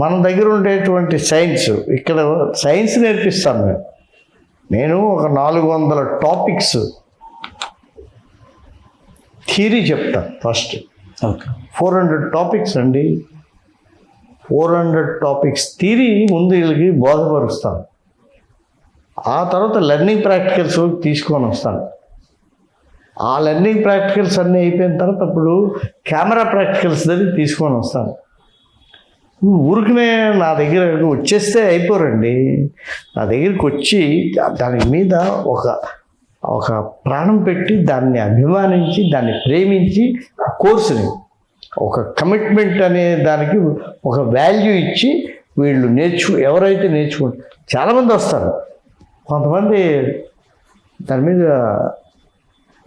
మన దగ్గర ఉండేటువంటి సైన్స్, ఇక్కడ సైన్స్ నేర్పిస్తాను నేను ఒక 400 టాపిక్స్ థియరీ చెప్తాను ఫస్ట్. ఓకే. 400 టాపిక్స్ అండి, 400 టాపిక్స్ థియరీ ముందు వీళ్ళకి బోధపరుస్తాను. ఆ తర్వాత లెర్నింగ్ ప్రాక్టికల్స్ తీసుకొని వస్తాను. ఆ లెర్నింగ్ ప్రాక్టికల్స్ అన్నీ అయిపోయిన తర్వాత అప్పుడు కెమెరా ప్రాక్టికల్స్ దగ్గర తీసుకొని వస్తాను. ఊరికనే నా దగ్గర వచ్చేస్తే అయిపోరండి. నా దగ్గరికి వచ్చి దాని మీద ఒక ప్రాణం పెట్టి, దాన్ని అభిమానించి, దాన్ని ప్రేమించి, కోర్సుని ఒక కమిట్మెంట్ అనే దానికి ఒక వాల్యూ ఇచ్చి వీళ్ళు ఎవరైతే నేర్చుకుంటారు, చాలామంది వస్తారు. కొంతమంది దాని మీద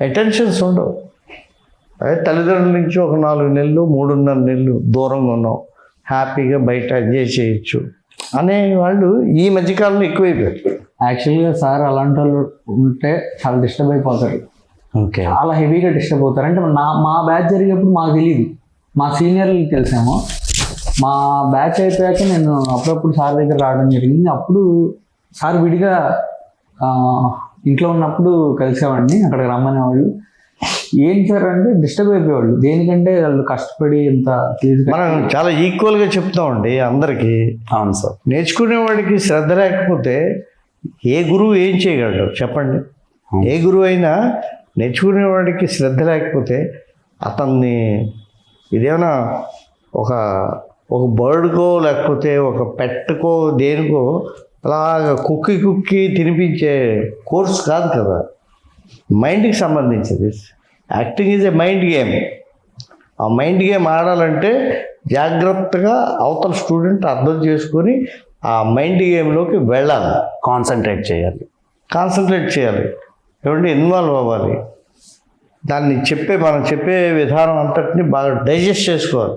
అటెన్షన్స్ ఉండవు. అదే తల్లిదండ్రుల నుంచి ఒక 4 నెలలు 3.5 నెలలు దూరంగా ఉన్నాం, హ్యాపీగా బయట ఎంజాయ్ చేయొచ్చు అనే వాళ్ళు ఈ మధ్యకాలంలో ఎక్కువైపోయారు. యాక్చువల్గా సార్ అలాంటి వాళ్ళు ఉంటే చాలా డిస్టర్బ్ అయిపోతారు. ఓకే. చాలా హెవీగా డిస్టర్బ్ అవుతారు. అంటే మా బ్యాచ్ జరిగేప్పుడు మాకు తెలియదు, మా సీనియర్లకి తెలిసాము. మా బ్యాచ్ అయిపోయాక నేను అప్పుడప్పుడు సార్ దగ్గర రావడం జరిగింది. అప్పుడు సార్ విడిగా ఇంట్లో ఉన్నప్పుడు కలిసేవాడిని, అక్కడికి రమ్మనేవాళ్ళు. ఏం సార్ అంటే డిస్టర్బ్ అయిపోయేవాళ్ళు. దేనికంటే వాళ్ళు కష్టపడి ఇంత మనం చాలా ఈక్వల్గా చెప్తామండి అందరికీ. అవును సార్. నేర్చుకునేవాడికి శ్రద్ధ లేకపోతే ఏ గురువు ఏం చేయగలడు చెప్పండి? ఏ గురువు అయినా నేర్చుకునేవాడికి శ్రద్ధ లేకపోతే అతన్ని ఇదేమైనా ఒక బర్డ్కో లేకపోతే ఒక పెట్టుకో దేనికో అలాగ కుక్కి తినిపించే కోర్స్ కాదు కదా, మైండ్కి సంబంధించింది. Acting is a mind game. ఆ మైండ్ గేమ్ ఆడాలంటే జాగ్రత్తగా అవతల స్టూడెంట్ అర్థం చేసుకొని ఆ మైండ్ గేమ్లోకి వెళ్ళాలి, కాన్సన్ట్రేట్ చేయాలి, ఏమంటే ఇన్వాల్వ్ అవ్వాలి. దాన్ని మనం చెప్పే విధానం అంతటిని బాగా డైజెస్ట్ చేసుకోవాలి.